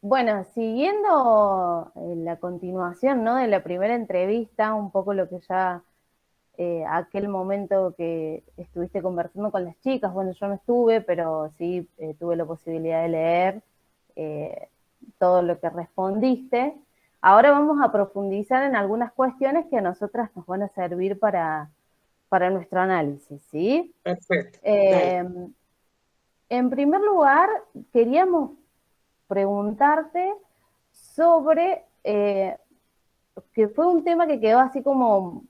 Bueno, siguiendo la continuación, ¿no? De la primera entrevista, un poco lo que ya aquel momento que estuviste conversando con las chicas, bueno, yo no estuve, pero sí tuve la posibilidad de leer eh, todo lo que respondiste. Ahora vamos a profundizar en algunas cuestiones que a nosotras nos van a servir para nuestro análisis, ¿sí? Perfecto, dale. Eh, en primer lugar, queríamos preguntarte sobre, que fue un tema que quedó así como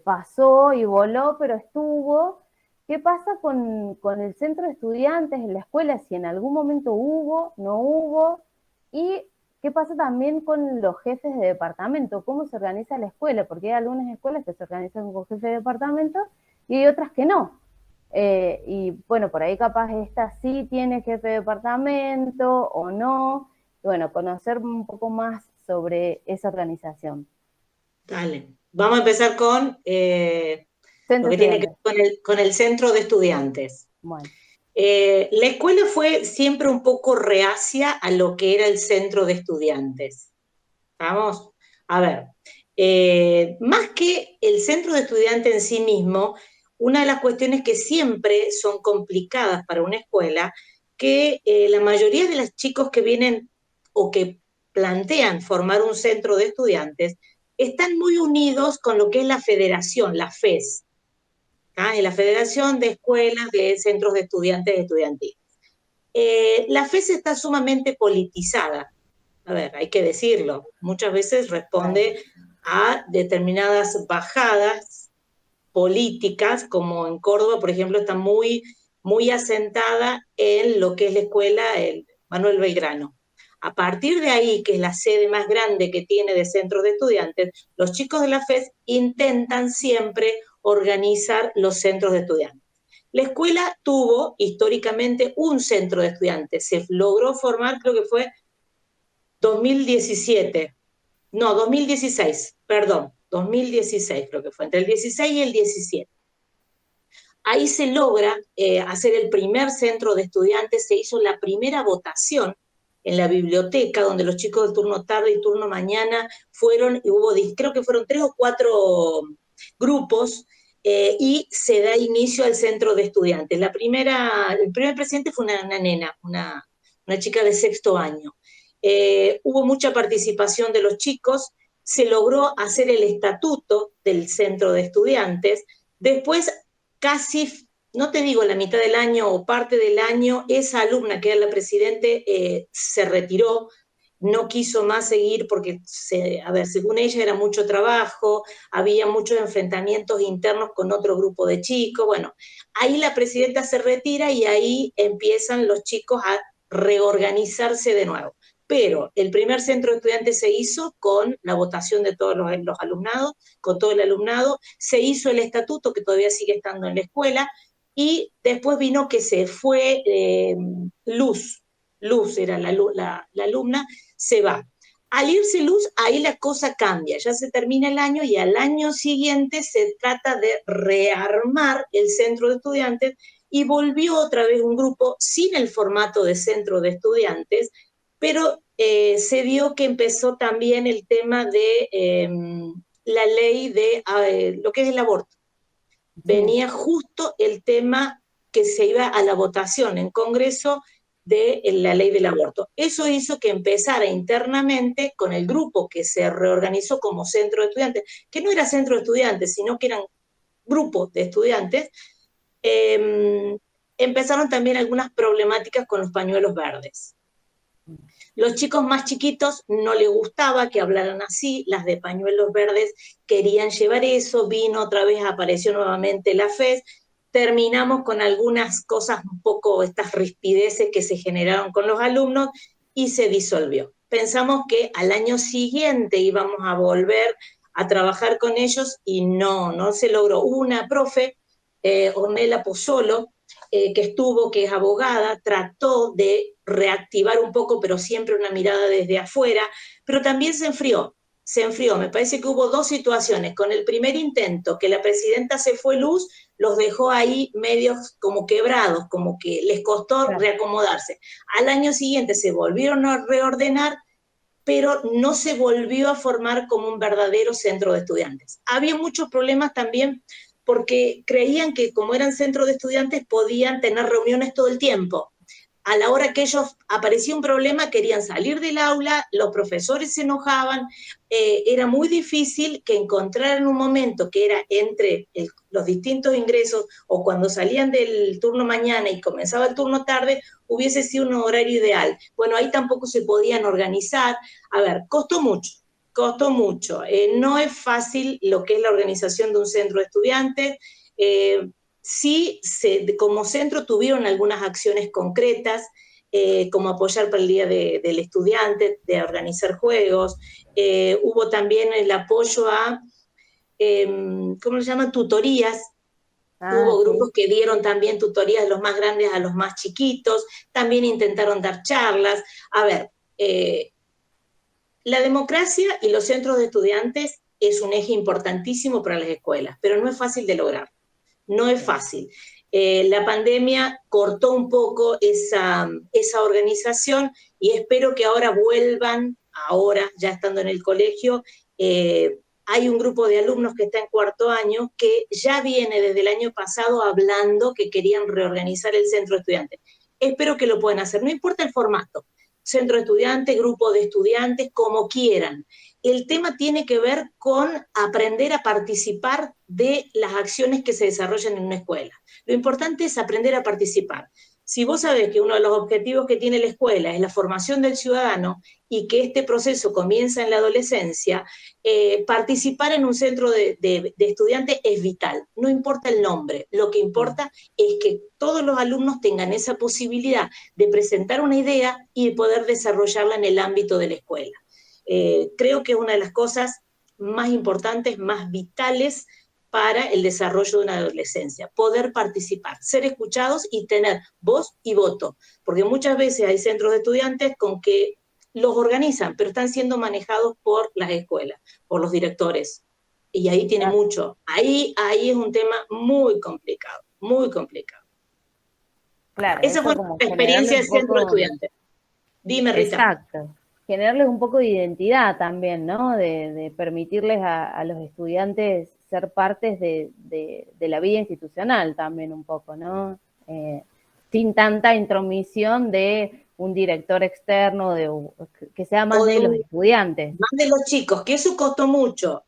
pasó y voló, pero estuvo. ¿Qué pasa con el centro de estudiantes en la escuela? Si en algún momento hubo, no hubo. Y qué pasa también con los jefes de departamento, cómo se organiza la escuela, porque hay algunas escuelas que se organizan con jefes de departamento y hay otras que no. Y bueno, por ahí capaz esta sí tiene jefe de departamento o no. Bueno, conocer un poco más sobre esa organización. Dale. Vamos a empezar con lo Centro que tiene que estudiantes. ver con el centro de estudiantes. Bueno, La escuela fue siempre un poco reacia a lo que era el centro de estudiantes. ¿Vamos? A ver, más que el centro de estudiantes en sí mismo, una de las cuestiones que siempre son complicadas para una escuela, que la mayoría de los chicos que vienen o que plantean formar un centro de estudiantes están muy unidos con lo que es la federación, la FES, ¿tá? La Federación de Escuelas de Centros de Estudiantes Estudiantiles. La FES está sumamente politizada. A ver, hay que decirlo, muchas veces claro. responde a determinadas bajadas políticas, como en Córdoba, por ejemplo, está muy asentada en lo que es la escuela el Manuel Belgrano. A partir de ahí, que es la sede más grande que tiene de centros de estudiantes, los chicos de la FES intentan siempre organizar los centros de estudiantes. La escuela tuvo históricamente un centro de estudiantes, se logró formar, creo que fue 2017, no, 2016, perdón, 2016 creo que fue, entre el 16 y el 17. Ahí se logra hacer el primer centro de estudiantes, se hizo la primera votación en la biblioteca, donde los chicos del turno tarde y turno mañana fueron, y hubo, creo que fueron 3 o 4 grupos, y se da inicio al centro de estudiantes. El primer presidente fue una nena, una chica de sexto año. Hubo mucha participación de los chicos, se logró hacer el estatuto del centro de estudiantes. Después, casi, no te digo la mitad del año o parte del año, esa alumna que era la presidente se retiró, no quiso más seguir porque, a ver, según ella era mucho trabajo, había muchos enfrentamientos internos con otro grupo de chicos. Bueno, ahí la presidenta se retira y ahí empiezan los chicos a reorganizarse de nuevo. Pero el primer centro de estudiantes se hizo con la votación de todos los alumnados, con todo el alumnado, se hizo el estatuto que todavía sigue estando en la escuela, y después vino que se fue Luz era la alumna, se va. Al irse Luz, ahí la cosa cambia, ya se termina el año y al año siguiente se trata de rearmar el centro de estudiantes y volvió otra vez un grupo sin el formato de centro de estudiantes, pero se vio que empezó también el tema de la ley de lo que es el aborto. Sí. Venía justo el tema que se iba a la votación en Congreso de la ley del aborto. Eso hizo que empezara internamente con el grupo que se reorganizó como centro de estudiantes, que no era centro de estudiantes, sino que eran grupos de estudiantes. eh, Empezaron también algunas problemáticas con los pañuelos verdes. Los chicos más chiquitos no les gustaba que hablaran así, las de pañuelos verdes querían llevar eso, vino otra vez, apareció nuevamente la FES, terminamos con algunas cosas un poco, estas rispideces que se generaron con los alumnos y se disolvió. Pensamos que al año siguiente íbamos a volver a trabajar con ellos y no se logró. Hubo una profe, Ornella Pozzolo, que estuvo, que es abogada, trató de reactivar un poco, pero siempre una mirada desde afuera, pero también se enfrió. Me parece que hubo dos situaciones. Con el primer intento, que la presidenta se fue luz, los dejó ahí medios como quebrados, como que les costó Claro. reacomodarse. Al año siguiente se volvieron a reordenar, pero no se volvió a formar como un verdadero centro de estudiantes. Había muchos problemas también porque creían que como eran centros de estudiantes podían tener reuniones todo el tiempo. A la hora que ellos aparecía un problema, querían salir del aula, los profesores se enojaban, era muy difícil que encontraran un momento que era entre los distintos ingresos o cuando salían del turno mañana y comenzaba el turno tarde, hubiese sido un horario ideal. Bueno, ahí tampoco se podían organizar. A ver, costó mucho, costó mucho. No es fácil lo que es la organización de un centro de estudiantes. Sí, como centro tuvieron algunas acciones concretas, como apoyar para el Día del Estudiante, de organizar juegos. Hubo también el apoyo a, ¿cómo se llaman? Tutorías. Ah, Hubo grupos sí. que dieron también tutorías de los más grandes a los más chiquitos, también intentaron dar charlas. A ver, la democracia y los centros de estudiantes es un eje importantísimo para las escuelas, pero no es fácil de lograr. No es fácil. La pandemia cortó un poco esa organización y espero que ahora vuelvan, ahora ya estando en el colegio. Hay un grupo de alumnos que está en cuarto año que ya viene desde el año pasado hablando que querían reorganizar el centro de estudiantes. Espero que lo puedan hacer, no importa el formato, centro de estudiantes, grupo de estudiantes, como quieran. El tema tiene que ver con aprender a participar de las acciones que se desarrollan en una escuela. Lo importante es aprender a participar. Si vos sabés que uno de los objetivos que tiene la escuela es la formación del ciudadano y que este proceso comienza en la adolescencia, participar en un centro de estudiantes es vital. No importa el nombre, lo que importa es que todos los alumnos tengan esa posibilidad de presentar una idea y de poder desarrollarla en el ámbito de la escuela. Creo que es una de las cosas más importantes, más vitales para el desarrollo de una adolescencia, poder participar, ser escuchados y tener voz y voto, porque muchas veces hay centros de estudiantes con que los organizan, pero están siendo manejados por las escuelas, por los directores, y ahí tiene Claro, mucho, ahí es un tema muy complicado, muy complicado. claro, Esa eso fue como la generarle experiencia del un centro de poco, estudiantes. Dime, Rita. exacto, generarles un poco de identidad también, ¿no? De permitirles a los estudiantes ser partes de la vida institucional también un poco, ¿no? Sin tanta intromisión de un director externo, que sea O más de de los un estudiantes. más de los chicos, que eso costó mucho.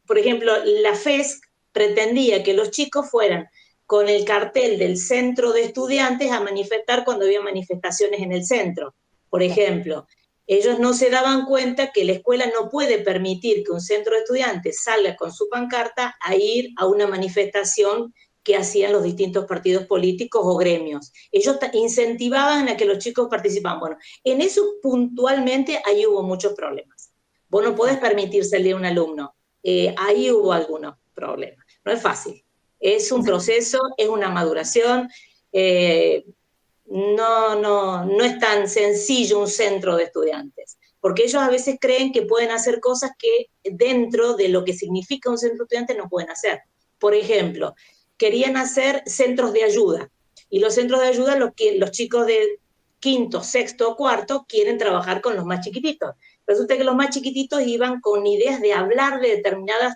Por ejemplo, la FES pretendía que los chicos fueran con el cartel del centro de estudiantes a manifestar cuando había manifestaciones en el centro. Por ejemplo, ellos no se daban cuenta que la escuela no puede permitir que un centro de estudiantes salga con su pancarta a ir a una manifestación que hacían los distintos partidos políticos o gremios. Ellos incentivaban a que los chicos participaban. Bueno, en eso puntualmente ahí hubo muchos problemas. Vos no podés permitir salir a un alumno. Ahí hubo algunos problemas. No es fácil. Es un proceso, es una maduración. No es tan sencillo un centro de estudiantes, porque ellos a veces creen que pueden hacer cosas que dentro de lo que significa un centro de estudiantes no pueden hacer. Por ejemplo, querían hacer centros de ayuda, y los centros de ayuda, los chicos de quinto, sexto o cuarto quieren trabajar con los más chiquititos. Resulta que los más chiquititos iban con ideas de hablar de determinadas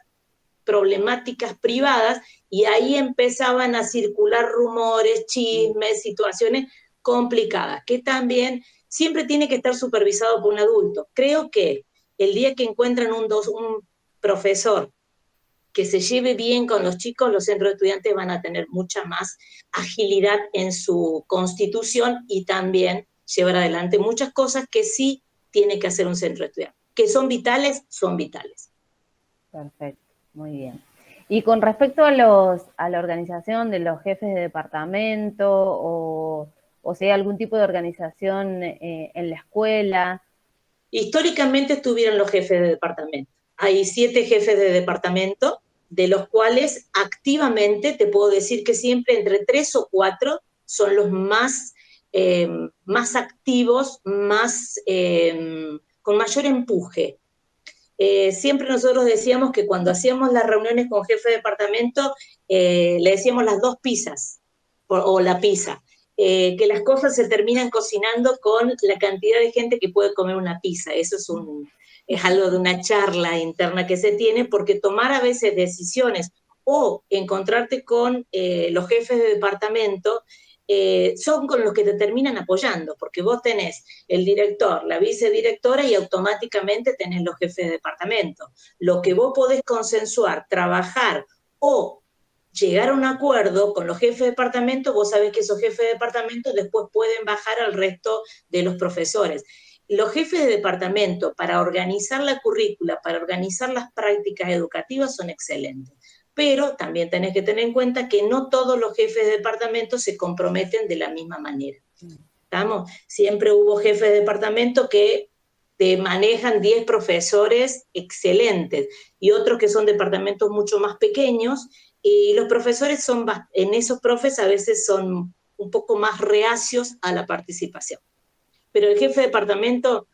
problemáticas privadas y ahí empezaban a circular rumores, chismes, situaciones complicadas, que también siempre tiene que estar supervisado por un adulto. Creo que el día que encuentran un profesor que se lleve bien con los chicos, los centros de estudiantes van a tener mucha más agilidad en su constitución y también llevar adelante muchas cosas que sí tiene que hacer un centro de estudiantes. Que son vitales, son vitales. Perfecto, muy bien. Y con respecto a la organización de los jefes de departamento o si hay algún tipo de organización en la escuela. Históricamente estuvieron los jefes de departamento. Hay 7 jefes de departamento, de los cuales activamente te puedo decir que siempre entre 3 o 4 son los más activos, con mayor empuje. siempre nosotros decíamos que cuando hacíamos las reuniones con jefe de departamento, le decíamos las dos pizzas, o la pizza, que las cosas se terminan cocinando con la cantidad de gente que puede comer una pizza. Eso es algo de una charla interna que se tiene, porque tomar a veces decisiones o encontrarte con los jefes de departamento son con los que te terminan apoyando, porque vos tenés el director, la vicedirectora y automáticamente tenés los jefes de departamento. Lo que vos podés consensuar, trabajar o llegar a un acuerdo con los jefes de departamento, vos sabés que esos jefes de departamento después pueden bajar al resto de los profesores. Los jefes de departamento para organizar la currícula, para organizar las prácticas educativas son excelentes, pero también tenés que tener en cuenta que no todos los jefes de departamento se comprometen de la misma manera. ¿Estamos? Siempre hubo jefes de departamento que te manejan 10 profesores excelentes y otros que son departamentos mucho más pequeños, y los profesores en esos profes a veces son un poco más reacios a la participación. Pero el jefe de departamento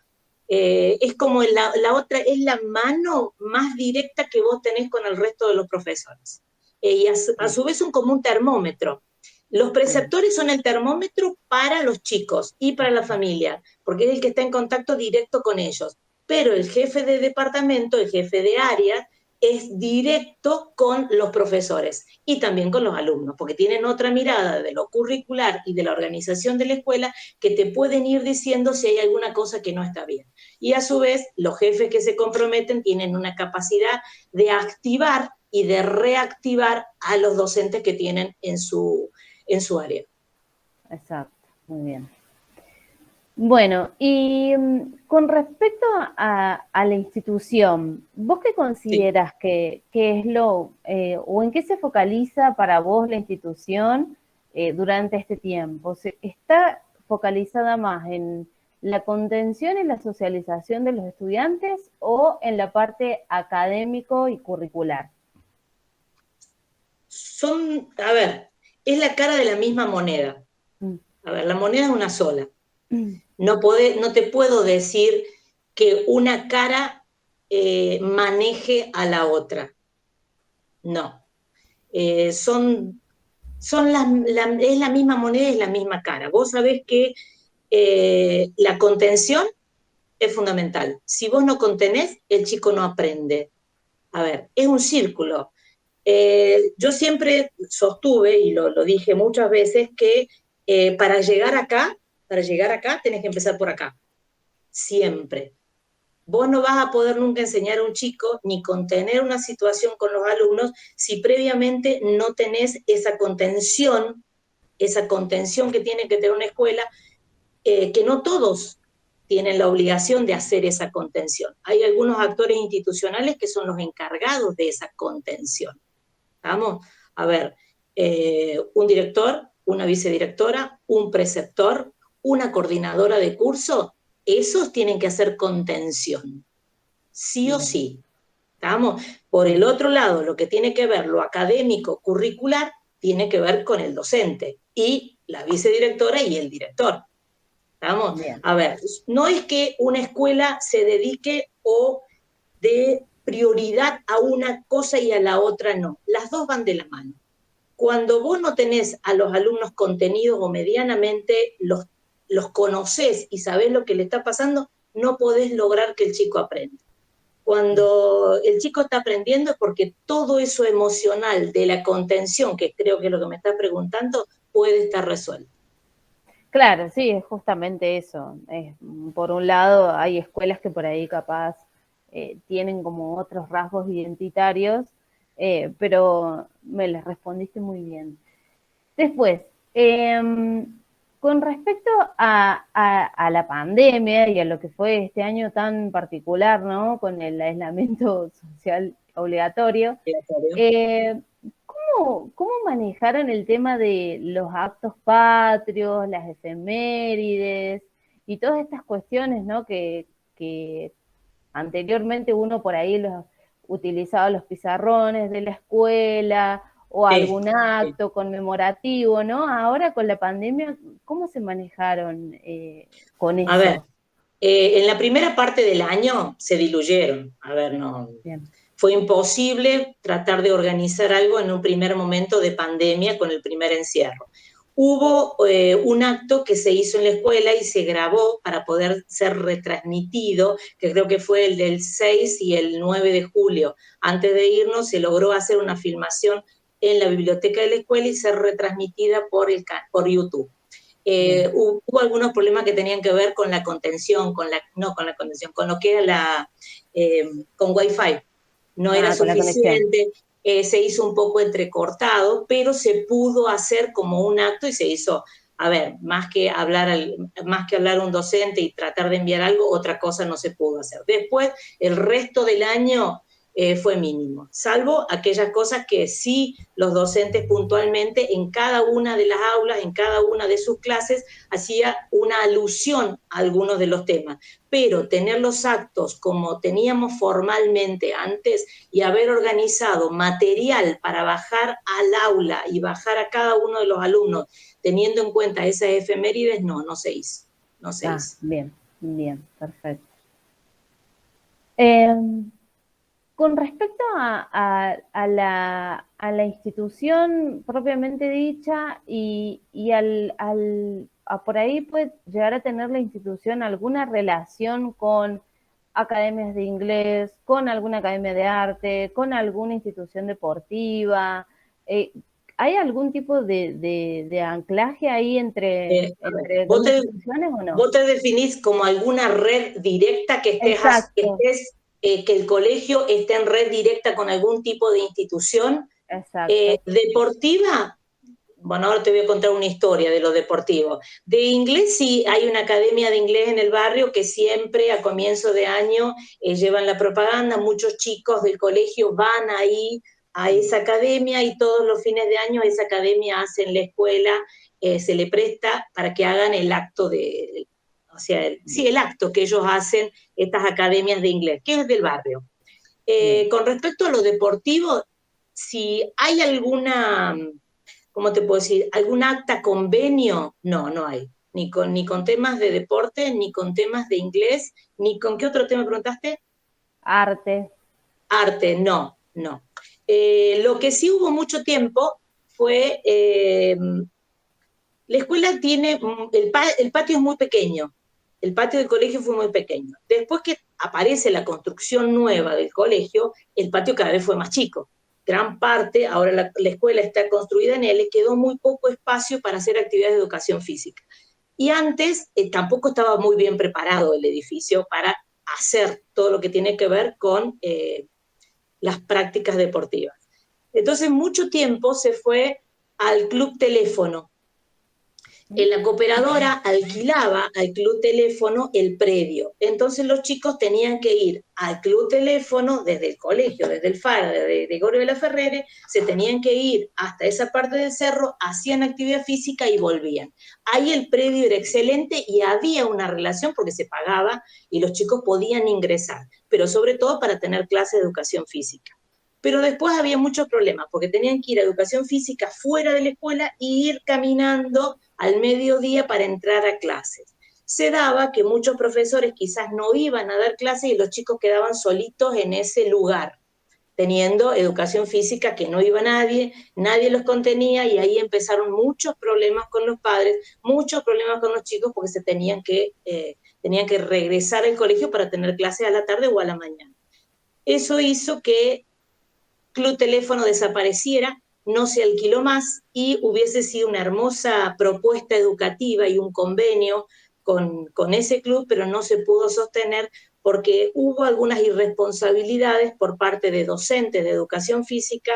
es como la otra, es la mano más directa que vos tenés con el resto de los profesores. Y a su vez son como un termómetro. Los preceptores son el termómetro para los chicos y para la familia, porque es el que está en contacto directo con ellos. Pero el jefe de departamento, el jefe de área, es directo con los profesores y también con los alumnos, porque tienen otra mirada de lo curricular y de la organización de la escuela que te pueden ir diciendo si hay alguna cosa que no está bien. Y a su vez, los jefes que se comprometen tienen una capacidad de activar y de reactivar a los docentes que tienen en su área. Exacto, muy bien. Bueno, y con respecto a la institución, ¿vos qué Sí. consideras que es o en qué se focaliza para vos la institución durante este tiempo? ¿Está focalizada más en la contención y la socialización de los estudiantes o en la parte académico y curricular? A ver, es la cara de la misma moneda. Mm. A ver, la moneda es una sola. No te puedo decir que una cara maneje a la otra. No. Es la misma moneda, es la misma cara. Vos sabés que la contención es fundamental. Si vos no contenés, el chico no aprende. A ver, es un círculo. Yo siempre sostuve, y lo dije muchas veces, que para llegar acá, tenés que empezar por acá. Siempre. Vos no vas a poder nunca enseñar a un chico ni contener una situación con los alumnos si previamente no tenés esa contención que tiene que tener una escuela, que no todos tienen la obligación de hacer esa contención. Hay algunos actores institucionales que son los encargados de esa contención. ¿Vamos? A ver, un director, una vicedirectora, un preceptor, una coordinadora de curso, esos tienen que hacer contención, sí o sí. ¿Estamos? Por el otro lado, lo que tiene que ver lo académico, curricular, tiene que ver con el docente y la vicedirectora y el director. ¿Estamos? Bien. A ver, no es que una escuela se dedique o dé prioridad a una cosa y a la otra no. Las dos van de la mano. Cuando vos no tenés a los alumnos contenidos o medianamente los conocés y sabés lo que le está pasando, no podés lograr que el chico aprenda. Cuando el chico está aprendiendo es porque todo eso emocional de la contención, que creo que es lo que me está preguntando, puede estar resuelto. Claro, sí, es justamente eso. Por un lado, hay escuelas que por ahí capaz tienen como otros rasgos identitarios, pero me les respondiste muy bien. Después, con respecto a la pandemia y a lo que fue este año tan particular, ¿no? Con el aislamiento social obligatorio, ¿cómo manejaron el tema de los actos patrios, las efemérides y todas estas cuestiones, ¿no? Que anteriormente uno por ahí utilizaba los pizarrones de la escuela o Sí, algún sí. acto conmemorativo, ¿no? Ahora con la pandemia, ¿cómo se manejaron con A ver, eso? En la primera parte del año se diluyeron. A ver, no, Bien. fue imposible tratar de organizar algo en un primer momento de pandemia con el primer encierro. Hubo un acto que se hizo en la escuela y se grabó para poder ser retransmitido, que creo que fue el del 6 y el 9 de julio. Antes de irnos se logró hacer una filmación en la biblioteca de la escuela y ser retransmitida por YouTube. Bien. Hubo algunos problemas que tenían que ver con la contención, no con la contención, con lo que era con Wi-Fi. No era Ah, con la conexión. suficiente, se hizo un poco entrecortado, pero se pudo hacer como un acto y se hizo, a ver, más que hablar un docente y tratar de enviar algo, otra cosa no se pudo hacer. Después, el resto del año fue mínimo, salvo aquellas cosas que sí los docentes puntualmente en cada una de las aulas, en cada una de sus clases, hacía una alusión a algunos de los temas. Pero tener los actos como teníamos formalmente antes y haber organizado material para bajar al aula y bajar a cada uno de los alumnos teniendo en cuenta esas efemérides, no se hizo. No se Ah, hizo. bien, bien, perfecto. Eh, con respecto a la institución propiamente dicha y por ahí puede llegar a tener la institución alguna relación con academias de inglés, con alguna academia de arte, con alguna institución deportiva. Eh, ¿Hay algún tipo de anclaje ahí entre dos Vos te, instituciones o no? vos te definís como alguna red directa Exacto, que el colegio esté en red directa con algún tipo de institución exacto. deportiva. Bueno, ahora te voy a contar una historia de lo deportivo. De inglés, sí, hay una academia de inglés en el barrio que siempre a comienzo de año llevan la propaganda, muchos chicos del colegio van ahí a esa academia y todos los fines de año esa academia hace en la escuela, se le presta para que hagan el acto o sea, sí, Bien, el acto que ellos hacen, estas academias de inglés, que es del barrio. bien. Con respecto a lo deportivo, si hay alguna, ¿cómo te puedo decir? ¿Algún acta convenio? No hay. Ni con temas de deporte, ni con temas de inglés, ni con qué otro tema preguntaste. Arte. Arte, no. Lo que sí hubo mucho tiempo fue, la escuela tiene, el patio es muy pequeño, el patio del colegio fue muy pequeño. Después que aparece la construcción nueva del colegio, el patio cada vez fue más chico. Gran parte, ahora la escuela está construida en él, le quedó muy poco espacio para hacer actividades de educación física. Y antes tampoco estaba muy bien preparado el edificio para hacer todo lo que tiene que ver con las prácticas deportivas. Entonces, mucho tiempo se fue al club teléfono. La cooperadora alquilaba al club teléfono el predio. Entonces los chicos tenían que ir al club teléfono desde el colegio, desde el FAR, de Gregorio de la Ferrere, se tenían que ir hasta esa parte del cerro, hacían actividad física y volvían. Ahí el predio era excelente y había una relación porque se pagaba y los chicos podían ingresar, pero sobre todo para tener clases de educación física. Pero después había muchos problemas, porque tenían que ir a educación física fuera de la escuela y ir caminando al mediodía para entrar a clases. Se daba que muchos profesores quizás no iban a dar clases y los chicos quedaban solitos en ese lugar, teniendo educación física que no iba nadie los contenía y ahí empezaron muchos problemas con los padres, muchos problemas con los chicos porque tenían que regresar al colegio para tener clases a la tarde o a la mañana. Eso hizo que Club Teléfono desapareciera, no se alquiló más y hubiese sido una hermosa propuesta educativa y un convenio con ese club, pero no se pudo sostener porque hubo algunas irresponsabilidades por parte de docentes de educación física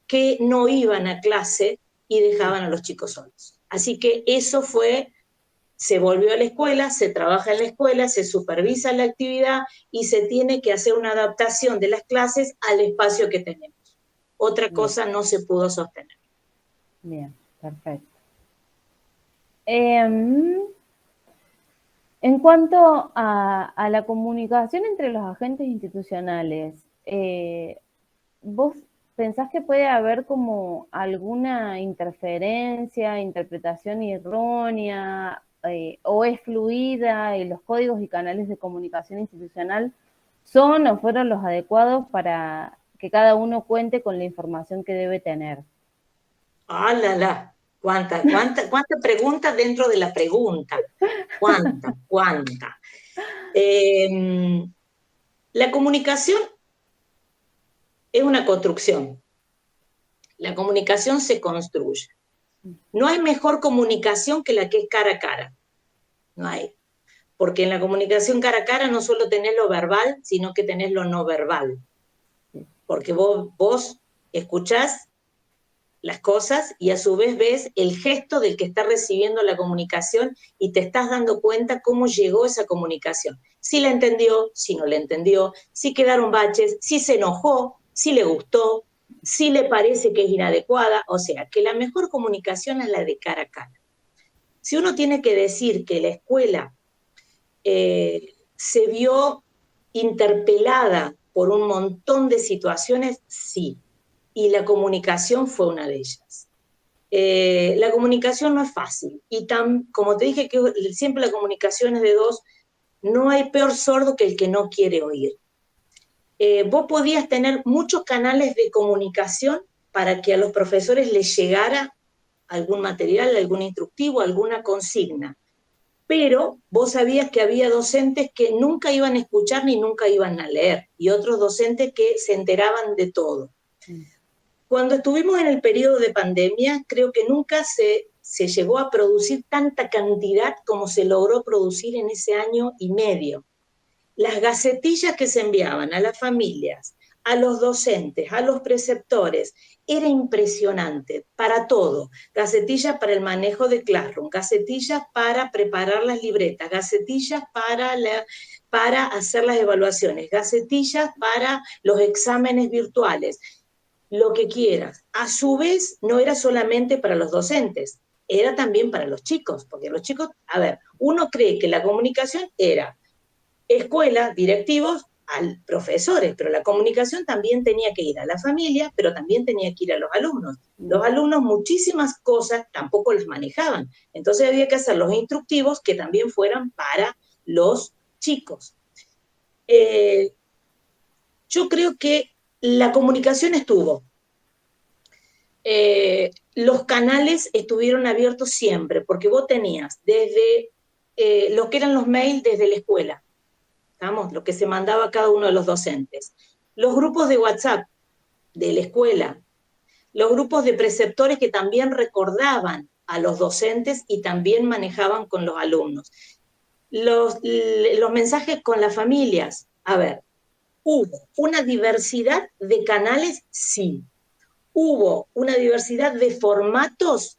que no iban a clase y dejaban a los chicos solos. Así que eso fue, se volvió a la escuela, se trabaja en la escuela, se supervisa la actividad y se tiene que hacer una adaptación de las clases al espacio que tenemos. Otra Bien, cosa no se pudo sostener. bien, perfecto. Eh, en cuanto a la comunicación entre los agentes institucionales, ¿vos pensás que puede haber como alguna interferencia, interpretación errónea? o es fluida y los códigos y canales de comunicación institucional son o fueron los adecuados para que cada uno cuente con la información que debe tener. ¡Ah, la, la! ¿Cuánta pregunta dentro de la pregunta? ¿Cuánta? Eh, la comunicación es una construcción. La comunicación se construye. No hay mejor comunicación que la que es cara a cara. No hay. Porque en la comunicación cara a cara no solo tenés lo verbal, sino que tenés lo no verbal. Porque vos escuchás las cosas y a su vez ves el gesto del que está recibiendo la comunicación y te estás dando cuenta cómo llegó esa comunicación. Si la entendió, si no la entendió, si quedaron baches, si se enojó, si le gustó, si le parece que es inadecuada. O sea, que la mejor comunicación es la de cara a cara. Si uno tiene que decir que la escuela se vio interpelada por un montón de situaciones, sí, y la comunicación fue una de ellas. La comunicación no es fácil, y como te dije que siempre la comunicación es de dos, no hay peor sordo que el que no quiere oír. Vos podías tener muchos canales de comunicación para que a los profesores les llegara algún material, algún instructivo, alguna consigna, pero vos sabías que había docentes que nunca iban a escuchar ni nunca iban a leer, y otros docentes que se enteraban de todo. Cuando estuvimos en el periodo de pandemia, creo que nunca se llegó a producir tanta cantidad como se logró producir en ese año y medio. Las gacetillas que se enviaban a las familias, a los docentes, a los preceptores, era impresionante para todo. Gacetillas para el manejo de Classroom, gacetillas para preparar las libretas, gacetillas para hacer las evaluaciones, gacetillas para los exámenes virtuales, lo que quieras. A su vez, no era solamente para los docentes, era también para los chicos, porque los chicos, a ver, uno cree que la comunicación era escuela, directivos, al profesores, pero la comunicación también tenía que ir a la familia, pero también tenía que ir a los alumnos. Los alumnos muchísimas cosas tampoco las manejaban, entonces había que hacer los instructivos que también fueran para los chicos. Yo creo que la comunicación estuvo. Los canales estuvieron abiertos siempre, porque vos tenías desde lo que eran los mails desde la escuela, ¿estamos? Lo que se mandaba a cada uno de los docentes, los grupos de WhatsApp de la escuela, los grupos de preceptores que también recordaban a los docentes y también manejaban con los alumnos, los mensajes con las familias. A ver, ¿hubo una diversidad de canales? Sí. ¿Hubo una diversidad de formatos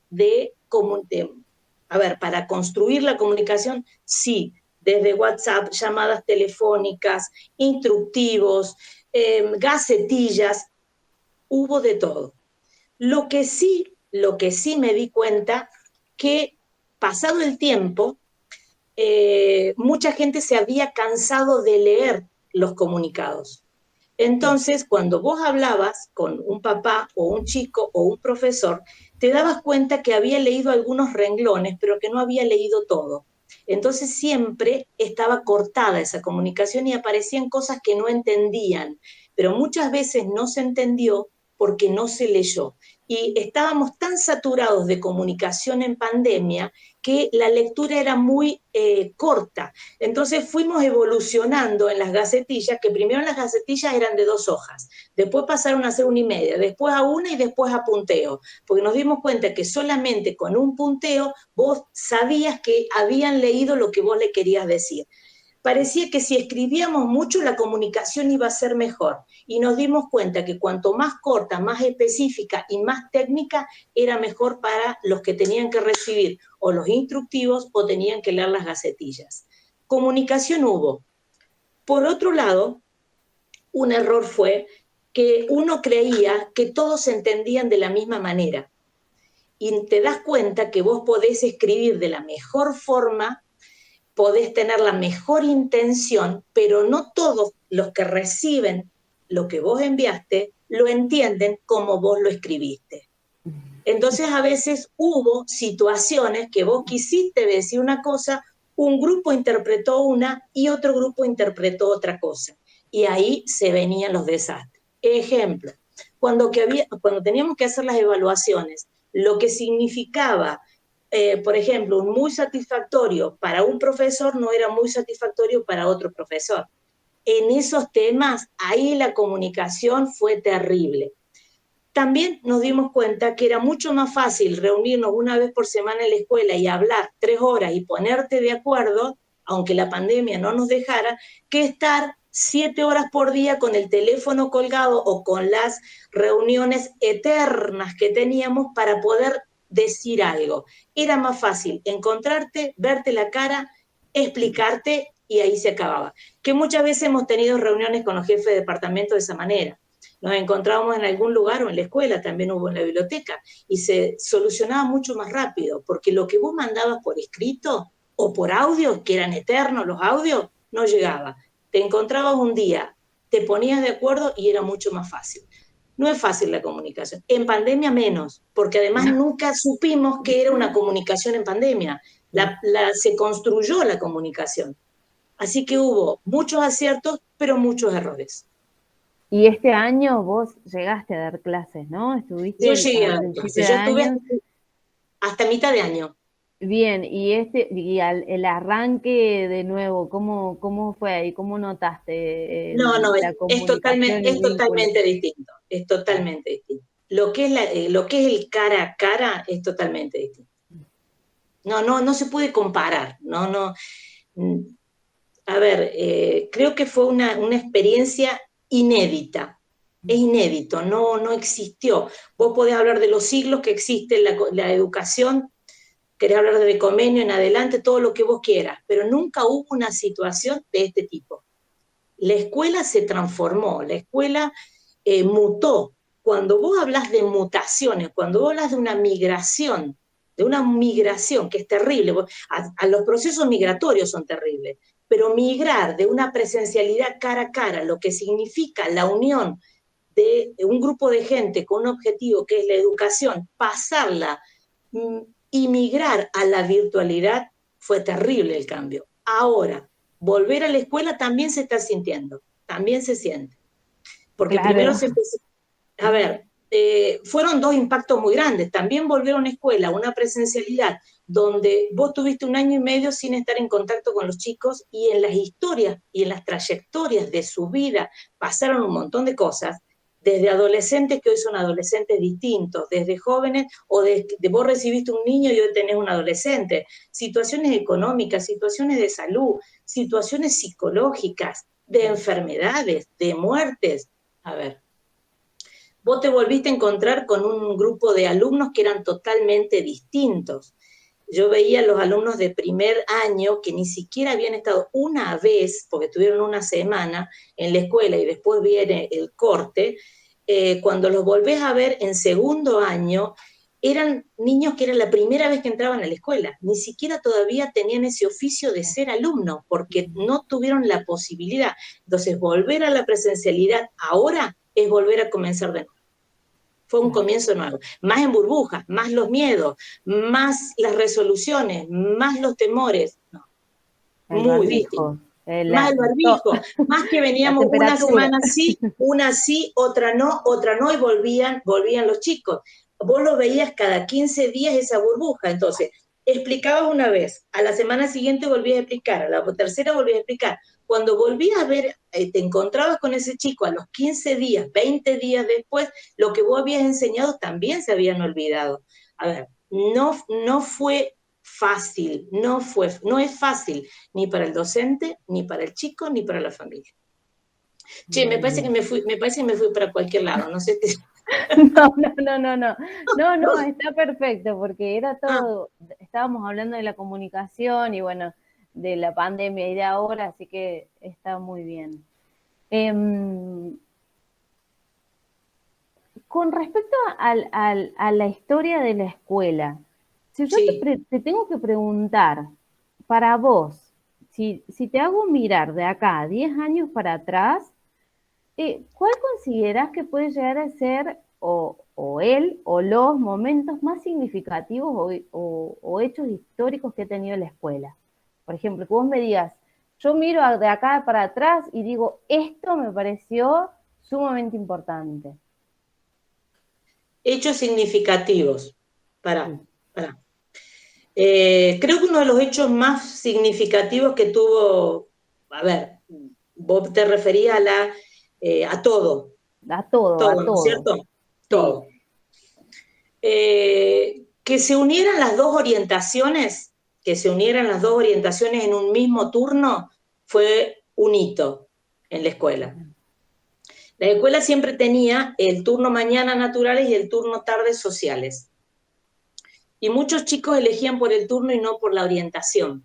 para construir la comunicación? Sí, desde WhatsApp, llamadas telefónicas, instructivos, gacetillas, hubo de todo. Lo que sí me di cuenta, que pasado el tiempo, mucha gente se había cansado de leer los comunicados. Entonces, cuando vos hablabas con un papá o un chico o un profesor, te dabas cuenta que había leído algunos renglones, pero que no había leído todo. Entonces siempre estaba cortada esa comunicación y aparecían cosas que no entendían, pero muchas veces no se entendió porque no se leyó. Y estábamos tan saturados de comunicación en pandemia que la lectura era muy corta. Entonces fuimos evolucionando en las gacetillas, que primero las gacetillas eran de 2 hojas, después pasaron a ser 1,5, después a 1 y después a punteo, porque nos dimos cuenta que solamente con un punteo vos sabías que habían leído lo que vos le querías decir. Parecía que si escribíamos mucho la comunicación iba a ser mejor, y nos dimos cuenta que cuanto más corta, más específica y más técnica era mejor para los que tenían que recibir o los instructivos o tenían que leer las gacetillas. Comunicación hubo. Por otro lado, un error fue que uno creía que todos se entendían de la misma manera, y te das cuenta que vos podés escribir de la mejor forma, podés tener la mejor intención, pero no todos los que reciben lo que vos enviaste lo entienden como vos lo escribiste. Entonces a veces hubo situaciones que vos quisiste decir una cosa, un grupo interpretó una y otro grupo interpretó otra cosa. Y ahí se venían los desastres. Ejemplo, cuando teníamos que hacer las evaluaciones, lo que significaba, por ejemplo, un muy satisfactorio para un profesor no era muy satisfactorio para otro profesor. En esos temas, ahí la comunicación fue terrible. También nos dimos cuenta que era mucho más fácil reunirnos una vez por semana en la escuela y hablar 3 horas y ponerte de acuerdo, aunque la pandemia no nos dejara, que estar 7 horas por día con el teléfono colgado o con las reuniones eternas que teníamos para poder decir algo. Era más fácil encontrarte, verte la cara, explicarte y ahí se acababa. Que muchas veces hemos tenido reuniones con los jefes de departamento de esa manera. Nos encontrábamos en algún lugar o en la escuela, también hubo en la biblioteca, y se solucionaba mucho más rápido, porque lo que vos mandabas por escrito o por audio, que eran eternos los audios, no llegaba. Te encontrabas un día, te ponías de acuerdo y era mucho más fácil. No es fácil la comunicación. En pandemia menos, porque además nunca supimos que era una comunicación en pandemia. Se construyó la comunicación. Así que hubo muchos aciertos, pero muchos errores. Y este año vos llegaste a dar clases, ¿no? Yo Estuviste llegué a a dar principio clases, de yo estuve año. hasta mitad de año. Bien, el arranque de nuevo, ¿cómo fue ahí? ¿Cómo notaste No, no, la comunicación y el es vínculo? totalmente distinto, es totalmente distinto. Lo que es el cara a cara es totalmente distinto. No se puede comparar, no. A ver, creo que fue una experiencia inédita, es inédito, no existió. Vos podés hablar de los siglos que existe la educación, querés hablar de convenio en adelante, todo lo que vos quieras, pero nunca hubo una situación de este tipo. La escuela se transformó, la escuela mutó. Cuando vos hablas de mutaciones, cuando vos hablas de una migración que es terrible, a los procesos migratorios son terribles, pero migrar de una presencialidad cara a cara, lo que significa la unión de un grupo de gente con un objetivo que es la educación, pasarla y migrar a la virtualidad, fue terrible el cambio. Ahora, volver a la escuela también se está sintiendo, también se siente. Porque primero Claro. se empezó, a ver, fueron dos impactos muy grandes. También volver a una escuela, una presencialidad, donde vos tuviste 1 año y medio sin estar en contacto con los chicos y en las historias y en las trayectorias de su vida pasaron un montón de cosas, desde adolescentes que hoy son adolescentes distintos, desde jóvenes o de vos recibiste un niño y hoy tenés un adolescente, situaciones económicas, situaciones de salud, situaciones psicológicas, de enfermedades, de muertes. A ver, vos te volviste a encontrar con un grupo de alumnos que eran totalmente distintos. Yo veía a los alumnos de primer año que ni siquiera habían estado una vez, porque tuvieron una semana en la escuela y después viene el corte, cuando los volvés a ver en segundo año, eran niños que era la primera vez que entraban a la escuela, ni siquiera todavía tenían ese oficio de ser alumno, porque no tuvieron la posibilidad. Entonces, volver a la presencialidad ahora es volver a comenzar de nuevo. Fue un comienzo nuevo, más en burbujas, más los miedos, más las resoluciones, más los temores, no, El muy distinto. barbijo, Más el barbijo, más que la veníamos una temperatura. semana sí, otra no, y volvían los chicos. Vos lo veías cada 15 días esa burbuja, entonces explicabas una vez, a la semana siguiente volvías a explicar, a la tercera volvías a explicar. Cuando volvías a ver, te encontrabas con ese chico a los 15 días, 20 días después, lo que vos habías enseñado también se habían olvidado. A ver, no fue fácil, no es fácil ni para el docente, ni para el chico, ni para la familia. Che, me parece que me fui para cualquier lado, no sé qué. No, está perfecto, porque era Ah, todo, estábamos hablando de la comunicación y bueno, de la pandemia y de ahora, así que está muy bien. Con respecto a la historia de la escuela, si yo sí. te tengo que preguntar, para vos, si te hago mirar de acá 10 años para atrás, ¿cuál considerás que puede llegar a ser, o él o los momentos más significativos o hechos históricos que he tenido en la escuela. Por ejemplo, que vos me digas, yo miro de acá para atrás y digo, esto me pareció sumamente importante. Hechos significativos. Para, Sí. para. Creo que uno de los hechos más significativos que tuvo, a ver, vos te referías a todo, A todo, ¿no es todo. cierto? Sí. Todo. Que se unieran las dos orientaciones, que se unieran las dos orientaciones en un mismo turno, fue un hito en la escuela. La escuela siempre tenía el turno mañana naturales y el turno tardes sociales. Y muchos chicos elegían por el turno y no por la orientación.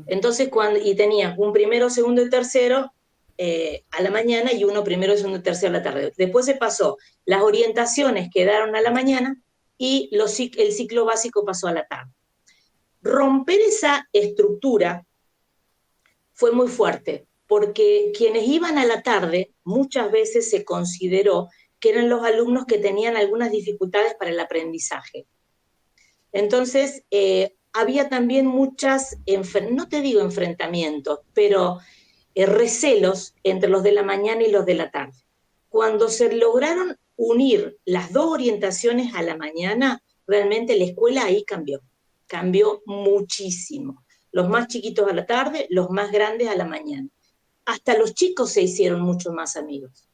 Entonces, y tenías un primero, segundo y tercero a la mañana y uno primero, segundo y tercero a la tarde. Después se pasó, las orientaciones quedaron a la mañana y el ciclo básico pasó a la tarde. Romper esa estructura fue muy fuerte, porque quienes iban a la tarde muchas veces se consideró que eran los alumnos que tenían algunas dificultades para el aprendizaje. Entonces, había también muchas, no te digo enfrentamientos, pero recelos entre los de la mañana y los de la tarde. Cuando se lograron unir las dos orientaciones a la mañana, realmente la escuela ahí cambió muchísimo. Los más chiquitos a la tarde, los más grandes a la mañana. Hasta los chicos se hicieron mucho más amigos.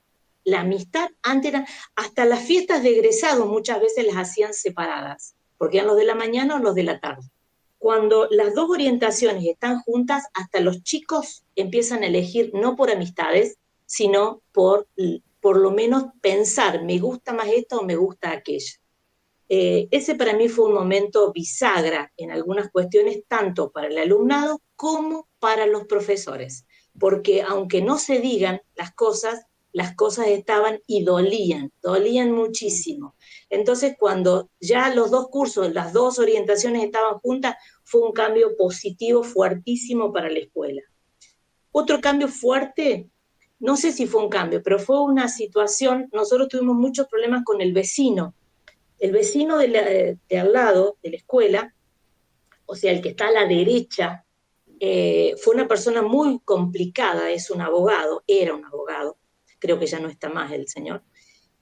La amistad antes era, hasta las fiestas de egresados muchas veces las hacían separadas, porque eran los de la mañana o los de la tarde. Cuando las dos orientaciones están juntas, hasta los chicos empiezan a elegir no por amistades, sino por lo menos pensar, me gusta más esto o me gusta aquello. Ese para mí fue un momento bisagra en algunas cuestiones, tanto para el alumnado como para los profesores, porque aunque no se digan las cosas estaban y dolían muchísimo. Entonces, cuando ya los dos cursos, las dos orientaciones estaban juntas, fue un cambio positivo fuertísimo para la escuela. Otro cambio fuerte, no sé si fue un cambio, pero fue una situación, nosotros tuvimos muchos problemas con el vecino de al lado de la escuela, o sea, el que está a la derecha, fue una persona muy complicada, es un abogado, era un abogado, creo que ya no está más el señor,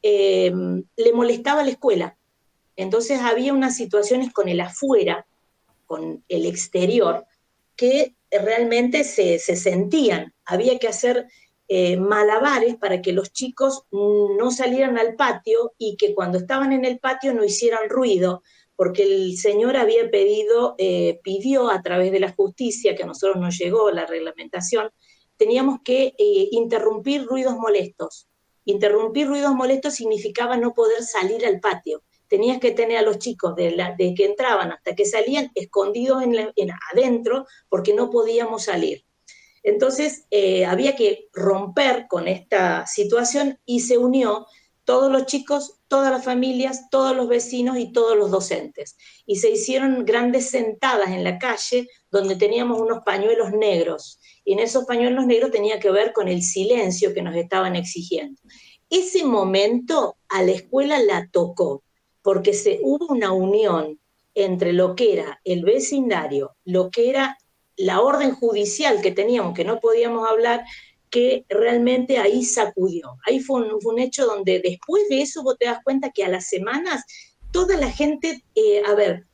le molestaba la escuela. Entonces había unas situaciones con el afuera, con el exterior, que realmente se sentían. Había que hacer malabares para que los chicos no salieran al patio y que cuando estaban en el patio no hicieran ruido, porque el señor había pidió a través de la justicia, que a nosotros nos llegó la reglamentación, teníamos que interrumpir ruidos molestos. Interrumpir ruidos molestos significaba no poder salir al patio. Tenías que tener a los chicos de que entraban hasta que salían escondidos adentro porque no podíamos salir. Entonces había que romper con esta situación y se unió todos los chicos, todas las familias, todos los vecinos y todos los docentes. Y se hicieron grandes sentadas en la calle donde teníamos unos pañuelos negros. Y en esos pañuelos negros tenía que ver con el silencio que nos estaban exigiendo. Ese momento a la escuela la tocó, porque hubo una unión entre lo que era el vecindario, lo que era la orden judicial que teníamos, que no podíamos hablar, que realmente ahí sacudió. Ahí fue un hecho donde después de eso vos te das cuenta que a las semanas toda la gente,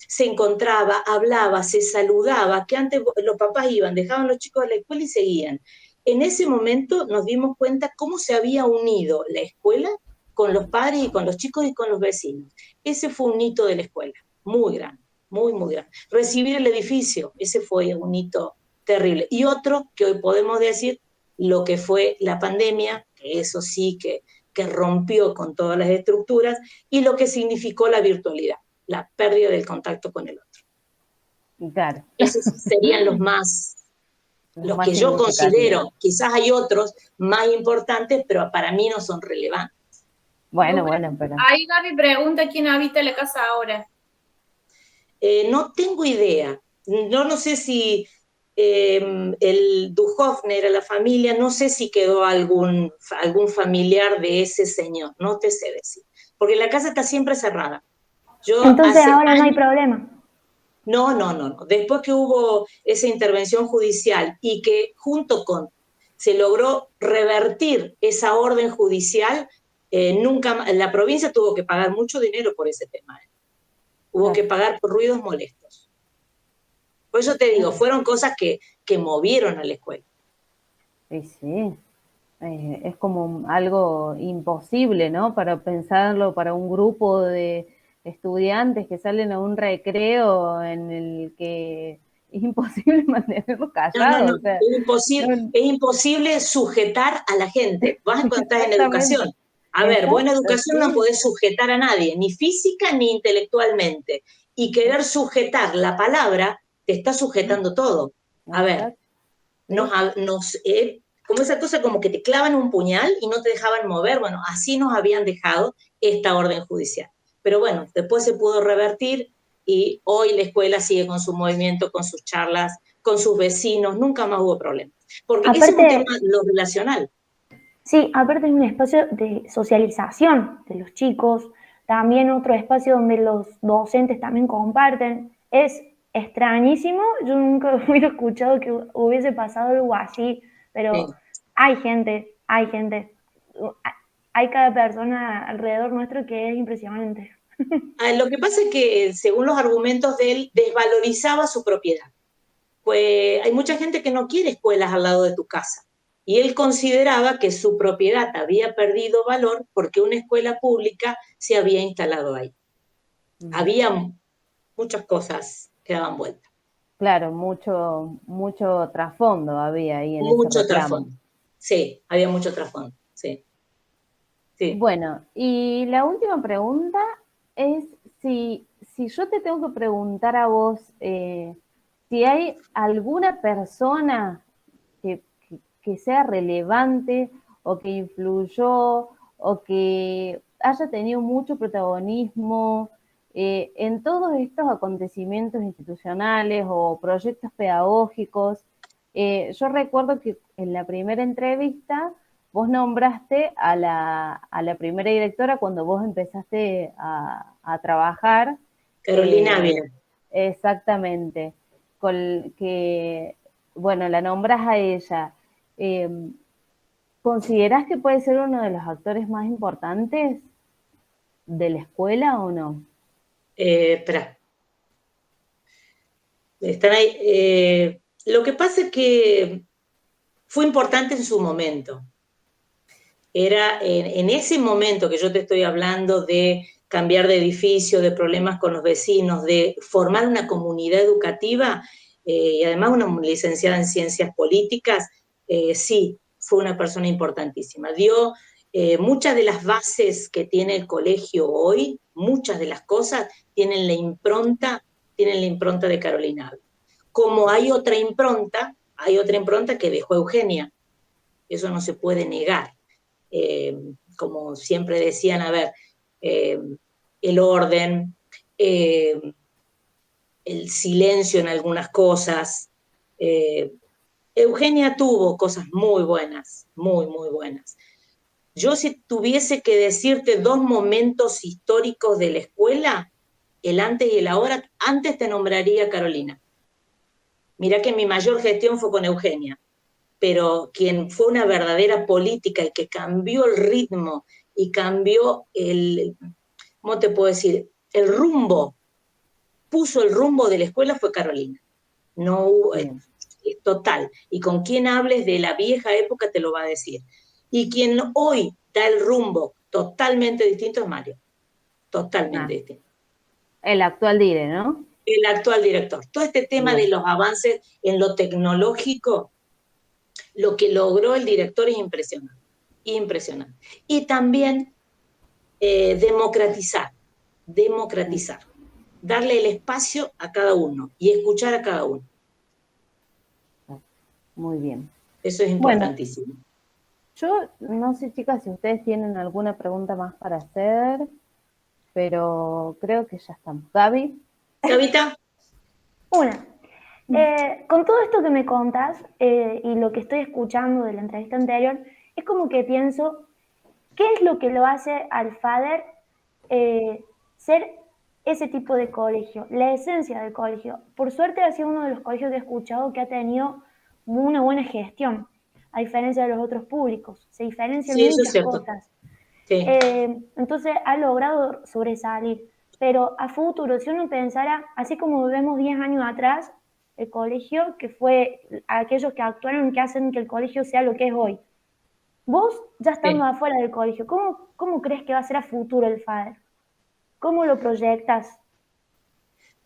se encontraba, hablaba, se saludaba, que antes los papás iban, dejaban los chicos de la escuela y seguían. En ese momento nos dimos cuenta cómo se había unido la escuela con los padres y con los chicos y con los vecinos. Ese fue un hito de la escuela, muy grande, muy, muy grande. Recibir el edificio, ese fue un hito terrible. Y otro que hoy podemos decir, lo que fue la pandemia, que eso sí que rompió con todas las estructuras, y lo que significó la virtualidad, la pérdida del contacto con el otro. Claro. Esos serían Los los más que yo significativos. considero, quizás hay otros más importantes, pero para mí no son relevantes. Bueno, bueno, pero Ahí Gaby pregunta quién habita la casa ahora. No tengo idea. Yo no sé si el Duhovne era la familia, no sé si quedó algún familiar de ese señor, no te sé decir. porque la casa está siempre cerrada. Yo Entonces hace ahora no hay años, problema. no. Después que hubo esa intervención judicial y que se logró revertir esa orden judicial, la provincia tuvo que pagar mucho dinero por ese tema. Hubo que pagar por ruidos molestos. Por eso te digo, fueron cosas que movieron a la escuela. Sí. Es como algo imposible, ¿no? Para pensarlo para un grupo de estudiantes que salen a un recreo en el que es imposible mantenerlos callados. O sea, Es imposible sujetar a la gente. Vas a encontrar en educación. A ver, buena educación no podés sujetar a nadie, ni física ni intelectualmente. Y querer sujetar la palabra te está sujetando todo. A ver, como esa cosa como que te clavan un puñal y no te dejaban mover. Bueno, así nos habían dejado esta orden judicial. Pero bueno, después se pudo revertir y hoy la escuela sigue con su movimiento, con sus charlas, con sus vecinos, nunca más hubo problemas. Porque ese es un tema lo relacional. Sí, aparte es un espacio de socialización de los chicos, también otro espacio donde los docentes también comparten. Es extrañísimo, yo nunca hubiera escuchado que hubiese pasado algo así, pero hay gente, hay cada persona alrededor nuestro que es impresionante. Lo que pasa es que, según los argumentos de él, desvalorizaba su propiedad. Pues hay mucha gente que no quiere escuelas al lado de tu casa. Y él consideraba que su propiedad había perdido valor porque una escuela pública se había instalado ahí. Había muchas cosas que daban vuelta. Claro, mucho trasfondo había ahí en ese reclamo. Trasfondo. Sí, había mucho trasfondo, sí. Bueno, y la última pregunta es si yo te tengo que preguntar a vos si hay alguna persona que sea relevante o que influyó o que haya tenido mucho protagonismo en todos estos acontecimientos institucionales o proyectos pedagógicos. Yo recuerdo que en la primera entrevista vos nombraste a la primera directora cuando vos empezaste a trabajar. Carolina Ávila. Exactamente. Bueno, la nombras a ella. ¿Considerás que puede ser uno de los actores más importantes de la escuela o no? Espera. Están ahí. Lo que pasa es que fue importante en su momento. Era en ese momento que yo te estoy hablando de cambiar de edificio, de problemas con los vecinos, de formar una comunidad educativa, y además una licenciada en ciencias políticas, sí, fue una persona importantísima. Dio muchas de las bases que tiene el colegio hoy, muchas de las cosas tienen la impronta de Carolina Ávila. Como hay otra impronta que dejó Eugenia, eso no se puede negar. Como siempre decían, a ver, el orden, el silencio en algunas cosas. Eugenia tuvo cosas muy buenas, muy buenas. Yo si tuviese que decirte dos momentos históricos de la escuela, el antes y el ahora, antes te nombraría a Carolina. Mirá que mi mayor gestión fue con Eugenia, pero quien fue una verdadera política y que cambió el ritmo y cambió ¿cómo te puedo decir? El rumbo, puso el rumbo de la escuela fue Carolina. No hubo, total. Y con quien hables de la vieja época te lo va a decir. Y quien hoy da el rumbo totalmente distinto es Mario. Totalmente distinto. El actual dire, ¿no? El actual director. Todo este tema de los avances en lo tecnológico, lo que logró el director es impresionante. Impresionante. Y también democratizar. Darle el espacio a cada uno y escuchar a cada uno. Muy bien. Eso es importantísimo. Bueno, yo no sé, chicas, si ustedes tienen alguna pregunta más para hacer, pero creo que ya estamos. Gaby. ¿Gavita? Una. Con todo esto que me contas y lo que estoy escuchando de la entrevista anterior, es como que pienso, ¿qué es lo que lo hace al FADER ser ese tipo de colegio, la esencia del colegio. Por suerte ha sido uno de los colegios que he escuchado que ha tenido una buena gestión, a diferencia de los otros públicos. Se diferencian Sí, eso es muchas cierto. cosas. Sí. Entonces ha logrado sobresalir. Pero a futuro, si uno pensara, así como vemos 10 años atrás, el colegio, que fue aquellos que actuaron, que hacen que el colegio sea lo que es hoy. Vos, ya estando Sí. afuera del colegio, ¿cómo crees que va a ser a futuro el FADER? ¿Cómo lo proyectas?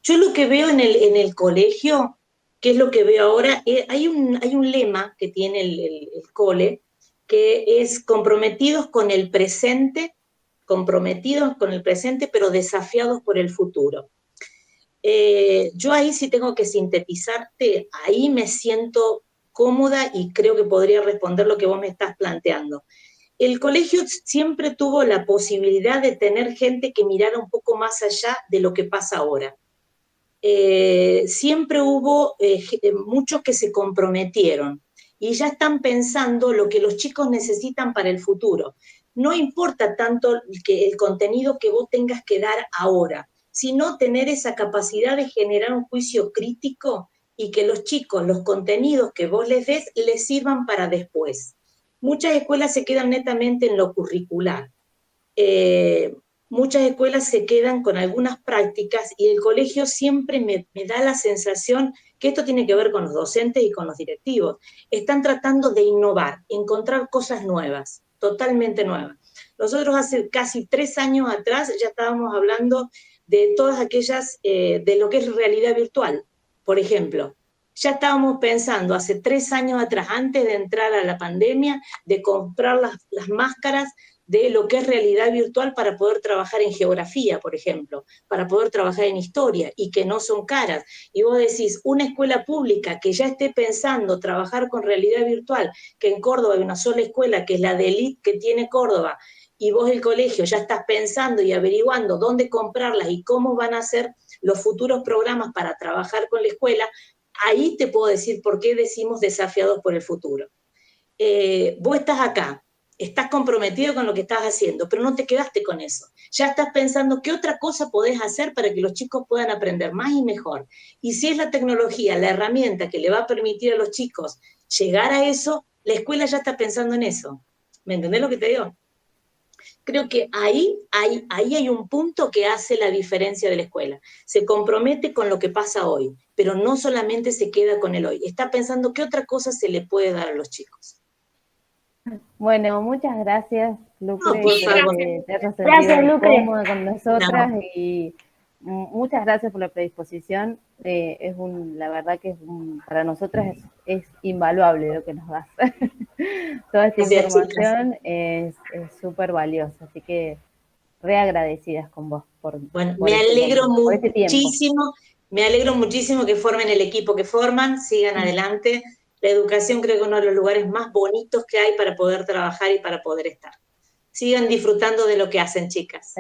Yo lo que veo en el colegio, que es lo que veo ahora, hay un lema que tiene el cole, que es comprometidos con el presente, pero desafiados por el futuro. Yo ahí sí tengo que sintetizarte, ahí me siento cómoda y creo que podría responder lo que vos me estás planteando. El colegio siempre tuvo la posibilidad de tener gente que mirara un poco más allá de lo que pasa ahora. Siempre hubo muchos que se comprometieron y ya están pensando lo que los chicos necesitan para el futuro. No importa tanto el contenido que vos tengas que dar ahora, sino tener esa capacidad de generar un juicio crítico y que los chicos, los contenidos que vos les des, les sirvan para después. Muchas escuelas se quedan netamente en lo curricular. Muchas escuelas se quedan con algunas prácticas y el colegio siempre me da la sensación que esto tiene que ver con los docentes y con los directivos. Están tratando de innovar, encontrar cosas nuevas, totalmente nuevas. Nosotros hace casi 3 años atrás ya estábamos hablando de todas aquellas, de lo que es realidad virtual, por ejemplo. Ya estábamos pensando hace 3 años atrás, antes de entrar a la pandemia, de comprar las máscaras de lo que es realidad virtual para poder trabajar en geografía, por ejemplo, para poder trabajar en historia y que no son caras. Y vos decís, una escuela pública que ya esté pensando trabajar con realidad virtual, que en Córdoba hay una sola escuela, que es la de elite que tiene Córdoba, y vos el colegio ya estás pensando y averiguando dónde comprarlas y cómo van a ser los futuros programas para trabajar con la escuela, ahí te puedo decir por qué decimos desafiados por el futuro. Vos estás acá, estás comprometido con lo que estás haciendo, pero no te quedaste con eso. Ya estás pensando qué otra cosa podés hacer para que los chicos puedan aprender más y mejor. Y si es la tecnología, la herramienta que le va a permitir a los chicos llegar a eso, la escuela ya está pensando en eso. ¿Me entendés lo que te digo? Creo que ahí hay un punto que hace la diferencia de la escuela. Se compromete con lo que pasa hoy, pero no solamente se queda con el hoy. Está pensando qué otra cosa se le puede dar a los chicos. Bueno, muchas gracias, Lucre, No, por favor. por te hayas Gracias, sentido Lucre. cómoda con nosotras No. y muchas gracias por la predisposición. La verdad que para nosotras es invaluable lo que nos das. Toda esta Gracias, información es súper valiosa, así que re agradecidas con vos Bueno, por este tiempo. me alegro muchísimo que formen el equipo que forman, sigan adelante. La educación creo que es uno de los lugares más bonitos que hay para poder trabajar y para poder estar. Sigan disfrutando de lo que hacen, chicas.